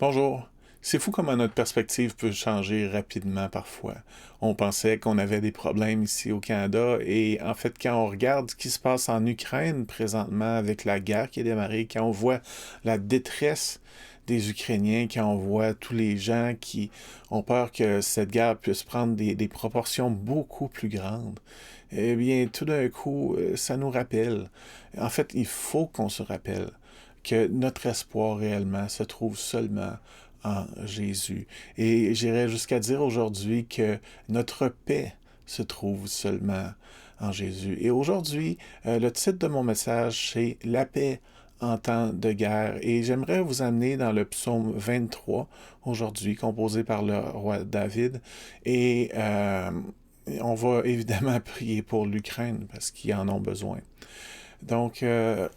Bonjour. C'est fou comment notre perspective peut changer rapidement parfois. On pensait qu'on avait des problèmes ici au Canada et en fait, quand on regarde ce qui se passe en Ukraine présentement avec la guerre qui a démarré, quand on voit la détresse des Ukrainiens, quand on voit tous les gens qui ont peur que cette guerre puisse prendre des proportions beaucoup plus grandes, eh bien, tout d'un coup, ça nous rappelle. En fait, il faut qu'on se rappelle que notre espoir réellement se trouve seulement en Jésus. Et j'irais jusqu'à dire aujourd'hui que notre paix se trouve seulement en Jésus. Et aujourd'hui, le titre de mon message, c'est La paix en temps de guerre. Et j'aimerais vous amener dans le psaume 23 aujourd'hui, composé par le roi David. Et on va évidemment prier pour l'Ukraine parce qu'ils en ont besoin. Donc,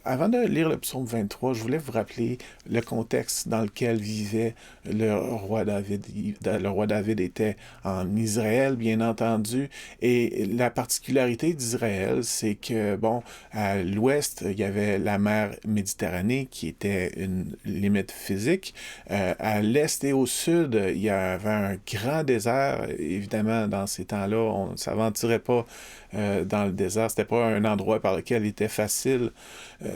avant de lire le psaume 23, je voulais vous rappeler le contexte dans lequel vivait le roi David. Le roi David était en Israël, bien entendu, et la particularité d'Israël, c'est que, bon, à l'ouest, il y avait la mer Méditerranée qui était une limite physique. À l'est et au sud, il y avait un grand désert. Évidemment, dans ces temps-là, on ne s'aventurait pas dans le désert. C'était pas un endroit par lequel il était facile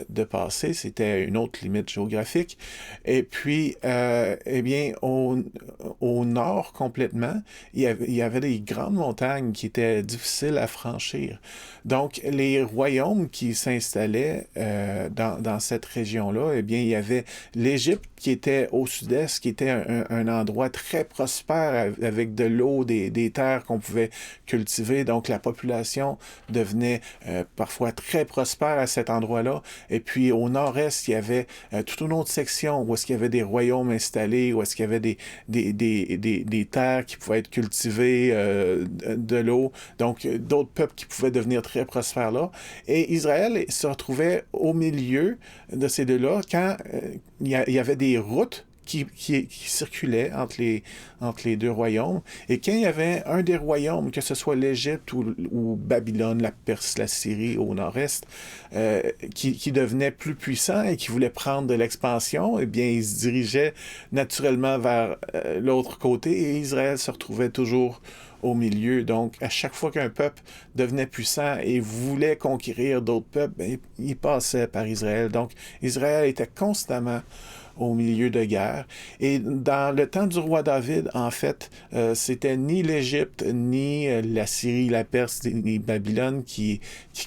de passer. C'était une autre limite géographique. Et puis, eh bien, au nord complètement, il y avait des grandes montagnes qui étaient difficiles à franchir. Donc, les royaumes qui s'installaient dans cette région-là, eh bien, il y avait l'Égypte qui était au sud-est, qui était un endroit très prospère avec de l'eau, des terres qu'on pouvait cultiver. Donc, la population devenait parfois très prospère à cet endroit-là. Et puis, au nord-est, il y avait toute une autre section où est-ce qu'il y avait des royaumes installés, où est-ce qu'il y avait des terres qui pouvaient être cultivées, de l'eau. Donc, d'autres peuples qui pouvaient devenir très prospères là. Et Israël se retrouvait au milieu de ces deux-là quand il y avait des routes qui circulaient entre les deux royaumes. Et quand il y avait un des royaumes, que ce soit l'Égypte ou Babylone, la Perse, la Syrie au nord-est, qui devenait plus puissant et qui voulait prendre de l'expansion, eh bien, il se dirigeait naturellement vers l'autre côté et Israël se retrouvait toujours au milieu. Donc, à chaque fois qu'un peuple devenait puissant et voulait conquérir d'autres peuples, ben, il passait par Israël. Donc, Israël était constamment au milieu de guerre. Et dans le temps du roi David, en fait, c'était ni l'Égypte, ni la Syrie, la Perse, ni Babylone qui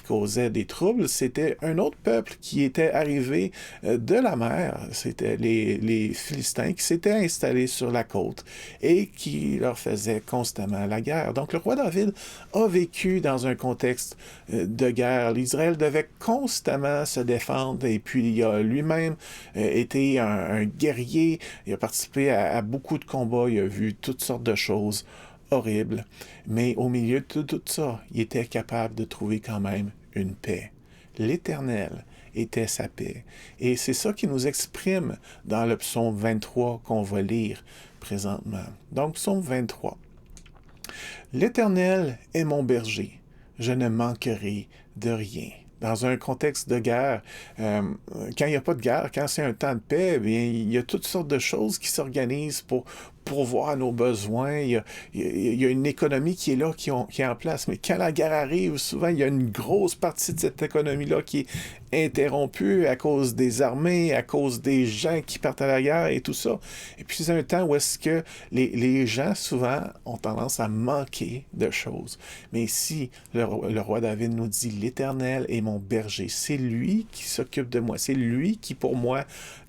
causaient des troubles. C'était un autre peuple qui était arrivé de la mer. C'était les Philistins qui s'étaient installés sur la côte et qui leur faisaient constamment la guerre. Donc, le roi David a vécu dans un contexte de guerre. L'Israël devait constamment se défendre et puis il a lui-même été un guerrier, il a participé à beaucoup de combats, il a vu toutes sortes de choses horribles, mais au milieu de tout ça, il était capable de trouver quand même une paix. L'Éternel était sa paix. Et c'est ça qui nous exprime dans le psaume 23 qu'on va lire présentement. Donc, psaume 23. L'Éternel est mon berger, je ne manquerai de rien. Dans un contexte de guerre, quand il n'y a pas de guerre, quand c'est un temps de paix, eh bien, il y a toutes sortes de choses qui s'organisent pour pourvoir à nos besoins. Il y a une économie qui est là, qui est en place. Mais quand la guerre arrive, souvent, il y a une grosse partie de cette économie-là qui est interrompue à cause des armées, à cause des gens qui partent à la guerre et tout ça. Et puis, c'est un temps où est-ce que les gens, souvent, ont tendance à manquer de choses. Mais ici, le roi David nous dit, l'Éternel est mon berger. C'est lui qui s'occupe de moi. C'est lui qui, pour moi,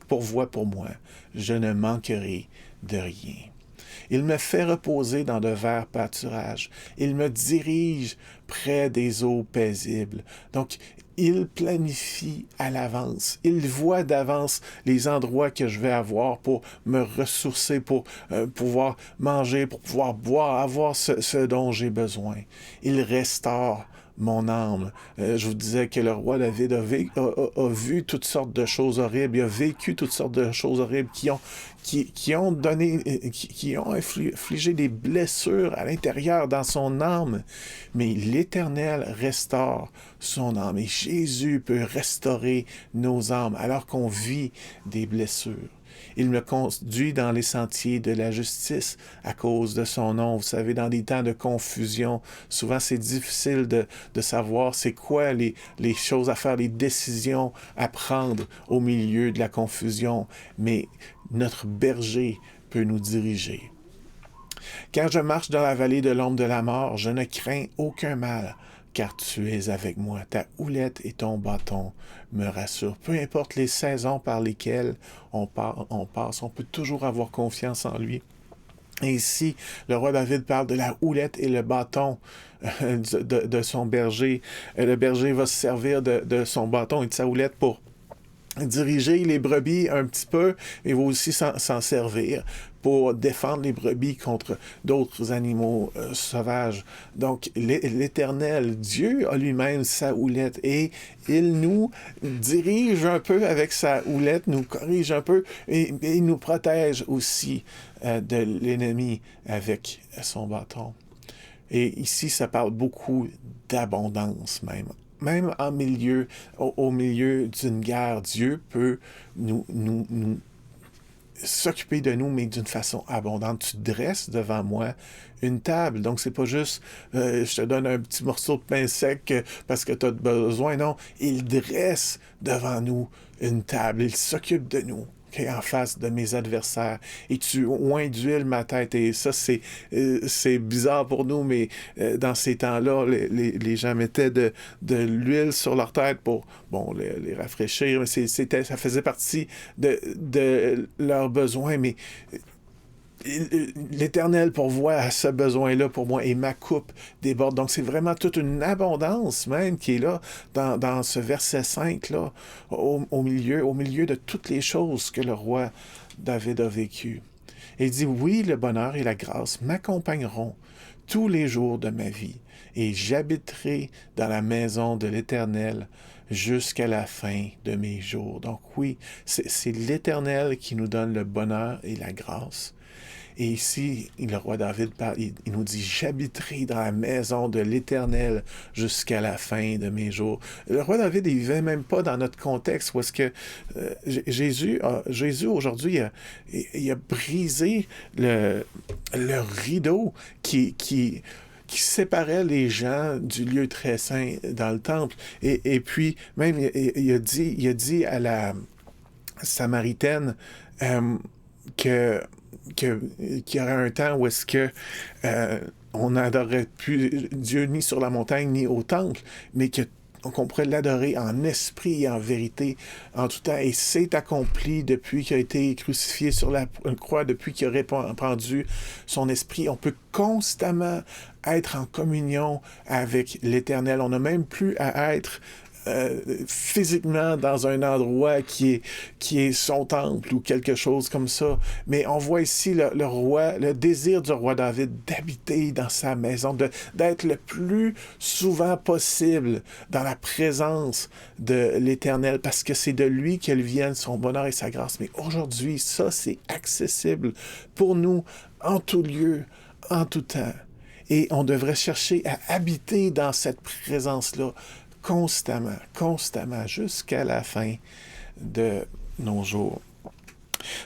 pourvoit pour moi. Je ne manquerai de rien. Il me fait reposer dans de verts pâturages. Il me dirige près des eaux paisibles. Donc, il planifie à l'avance. Il voit d'avance les endroits que je vais avoir pour me ressourcer, pour pouvoir manger, pour pouvoir boire, avoir ce dont j'ai besoin. Il restaure mon âme. Je vous disais que le roi David a vu toutes sortes de choses horribles, il a vécu toutes sortes de choses horribles qui ont donné, qui ont infligé des blessures à l'intérieur dans son âme. Mais l'Éternel restaure son âme. Et Jésus peut restaurer nos âmes alors qu'on vit des blessures. Il me conduit dans les sentiers de la justice à cause de son nom. Vous savez, dans des temps de confusion, souvent c'est difficile de savoir c'est quoi les choses à faire, les décisions à prendre au milieu de la confusion. Mais notre berger peut nous diriger. Quand je marche dans la vallée de l'ombre de la mort, je ne crains aucun mal, car tu es avec moi. Ta houlette et ton bâton me rassurent. Peu importe les saisons par lesquelles on passe, on peut toujours avoir confiance en lui. Et ici, le roi David parle de la houlette et le bâton de son berger. Le berger va se servir de son bâton et de sa houlette pour diriger les brebis un petit peu, mais il va aussi s'en servir pour défendre les brebis contre d'autres animaux sauvages. Donc, l'Éternel, Dieu a lui-même sa houlette et il nous dirige un peu avec sa houlette, nous corrige un peu et il nous protège aussi de l'ennemi avec son bâton. Et ici, ça parle beaucoup d'abondance même. Même au milieu d'une guerre, Dieu peut nous s'occuper de nous, mais d'une façon abondante. Tu dresses devant moi une table. Donc, c'est pas juste je te donne un petit morceau de pain sec parce que tu as besoin. Non, il dresse devant nous une table. Il s'occupe de nous. En face de mes adversaires. Et tu oins d'huile ma tête. Et ça, c'est bizarre pour nous, mais dans ces temps-là, les gens mettaient de l'huile sur leur tête pour, les rafraîchir. Mais ça faisait partie de leurs besoins. Mais l'Éternel pourvoit à ce besoin-là pour moi et ma coupe déborde. Donc, c'est vraiment toute une abondance même qui est là dans ce verset 5, là, au milieu de toutes les choses que le roi David a vécues. Il dit, oui, le bonheur et la grâce m'accompagneront tous les jours de ma vie et j'habiterai dans la maison de l'Éternel jusqu'à la fin de mes jours. Donc oui, c'est l'Éternel qui nous donne le bonheur et la grâce. Et ici, le roi David parle, il nous dit « J'habiterai dans la maison de l'Éternel jusqu'à la fin de mes jours. » Le roi David, il ne vivait même pas dans notre contexte où est-ce que Jésus aujourd'hui, il a brisé le rideau qui séparait les gens du lieu très saint dans le temple. Et puis, même, il a dit à la Samaritaine qu'il y aurait un temps où est-ce que on n'adorerait plus Dieu ni sur la montagne ni au temple, mais qu'on pourrait l'adorer en esprit et en vérité en tout temps. Et c'est accompli depuis qu'il a été crucifié sur la croix, depuis qu'il a répandu son esprit. On peut constamment être en communion avec l'Éternel. On n'a même plus à être physiquement dans un endroit qui est son temple ou quelque chose comme ça. Mais on voit ici le désir du roi David d'habiter dans sa maison, d'être le plus souvent possible dans la présence de l'Éternel, parce que c'est de lui qu'elle vienne son bonheur et sa grâce. Mais aujourd'hui, ça, c'est accessible pour nous en tout lieu, en tout temps. Et on devrait chercher à habiter dans cette présence-là constamment, jusqu'à la fin de nos jours.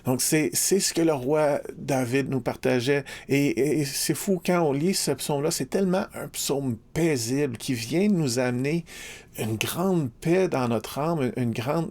Donc, c'est ce que le roi David nous partageait. Et c'est fou, quand on lit ce psaume-là, c'est tellement un psaume paisible qui vient nous amener une grande paix dans notre âme,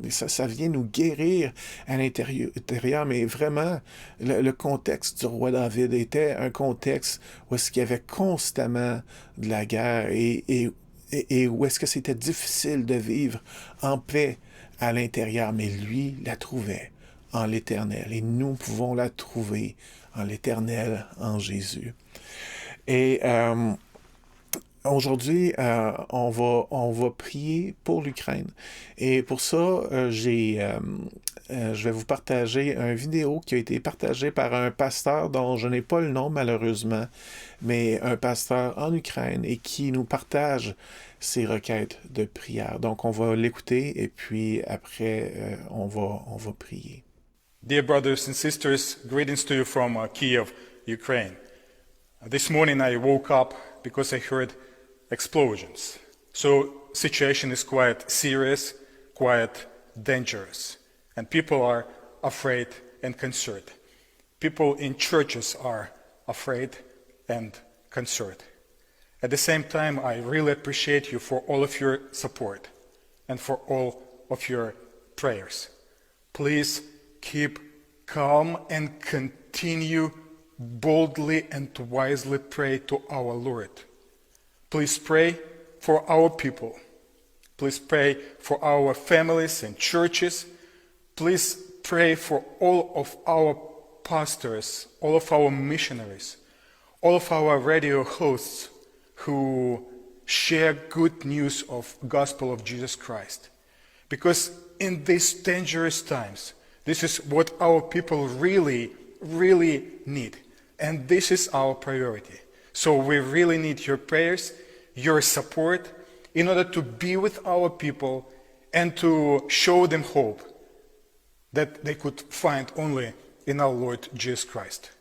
ça vient nous guérir à l'intérieur. Mais vraiment, le contexte du roi David était un contexte où est-ce qu'il y avait constamment de la guerre et où est-ce que c'était difficile de vivre en paix à l'intérieur. Mais lui la trouvait en l'Éternel. Et nous pouvons la trouver en l'Éternel, en Jésus. Et aujourd'hui, on va prier pour l'Ukraine. Et pour ça, je vais vous partager une vidéo qui a été partagée par un pasteur dont je n'ai pas le nom malheureusement, mais un pasteur en Ukraine et qui nous partage ses requêtes de prière. Donc, on va l'écouter et puis après, on va prier. Dear brothers and sisters, greetings to you from Kiev, Ukraine. This morning I woke up because I heard explosions. So situation is quite serious, quite dangerous, and people are afraid and concerned. People in churches are afraid and concerned. At the same time, I really appreciate you for all of your support and for all of your prayers. Please keep calm and continue boldly and wisely pray to our Lord. Please pray for our people. Please pray for our families and churches. Please pray for all of our pastors, all of our missionaries, all of our radio hosts who share good news of gospel of Jesus Christ. Because in these dangerous times, this is what our people really, really need. And this is our priority. So we really need your prayers, your support, in order to be with our people and to show them hope that they could find only in our Lord Jesus Christ.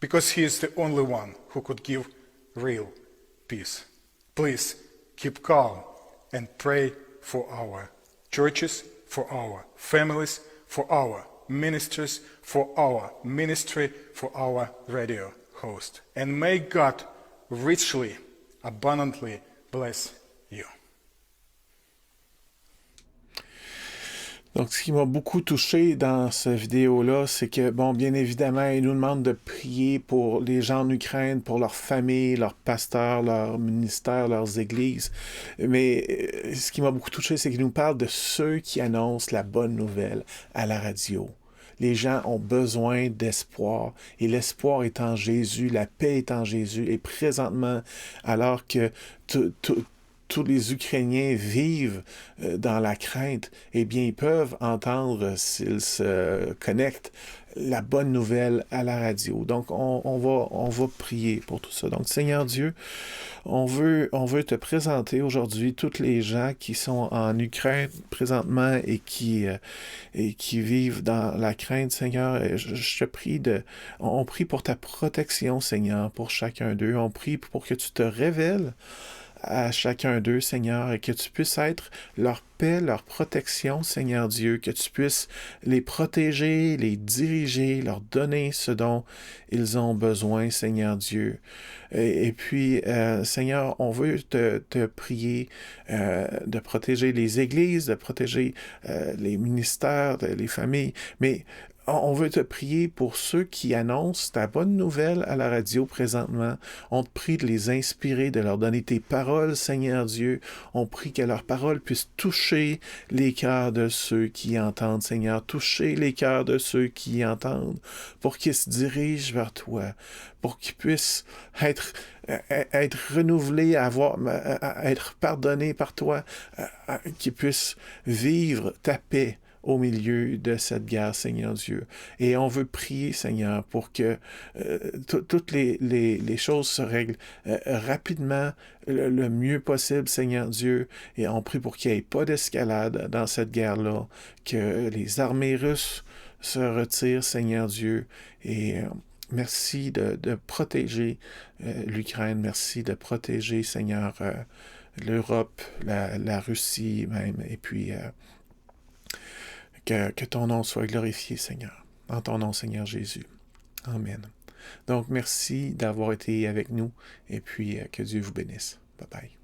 Because He is the only one who could give real peace. Please keep calm and pray for our churches, for our families, for our ministers, for our ministry, for our radio host. And may God richly, abundantly bless you. Donc, ce qui m'a beaucoup touché dans cette vidéo-là, c'est que, bon, bien évidemment, il nous demande de prier pour les gens en Ukraine, pour leurs familles, leurs pasteurs, leurs ministères, leurs églises. Mais ce qui m'a beaucoup touché, c'est qu'il nous parle de ceux qui annoncent la bonne nouvelle à la radio. Les gens ont besoin d'espoir, et l'espoir est en Jésus, la paix est en Jésus, et présentement, alors que tous les Ukrainiens vivent dans la crainte, eh bien, ils peuvent entendre, s'ils se connectent, la bonne nouvelle à la radio. Donc, on va prier pour tout ça. Donc, Seigneur Dieu, on veut te présenter aujourd'hui tous les gens qui sont en Ukraine présentement et qui vivent dans la crainte, Seigneur. Je te prie on prie pour ta protection, Seigneur, pour chacun d'eux. On prie pour que tu te révèles à chacun d'eux, Seigneur, et que tu puisses être leur paix, leur protection, Seigneur Dieu, que tu puisses les protéger, les diriger, leur donner ce dont ils ont besoin, Seigneur Dieu. Et puis, Seigneur, on veut te prier de protéger les églises, de protéger les ministères, les familles, mais on veut te prier pour ceux qui annoncent ta bonne nouvelle à la radio présentement. On te prie de les inspirer, de leur donner tes paroles, Seigneur Dieu. On prie que leurs paroles puissent toucher les cœurs de ceux qui entendent, Seigneur. Toucher les cœurs de ceux qui entendent pour qu'ils se dirigent vers toi, pour qu'ils puissent être renouvelés, être pardonnés par toi, qu'ils puissent vivre ta paix au milieu de cette guerre, Seigneur Dieu. Et on veut prier, Seigneur, pour que toutes les choses se règlent rapidement, le mieux possible, Seigneur Dieu. Et on prie pour qu'il n'y ait pas d'escalade dans cette guerre-là, que les armées russes se retirent, Seigneur Dieu. Et merci de protéger l'Ukraine. Merci de protéger, Seigneur, l'Europe, la Russie même. Et puis que ton nom soit glorifié, Seigneur. En ton nom, Seigneur Jésus. Amen. Donc, merci d'avoir été avec nous et puis que Dieu vous bénisse. Bye bye.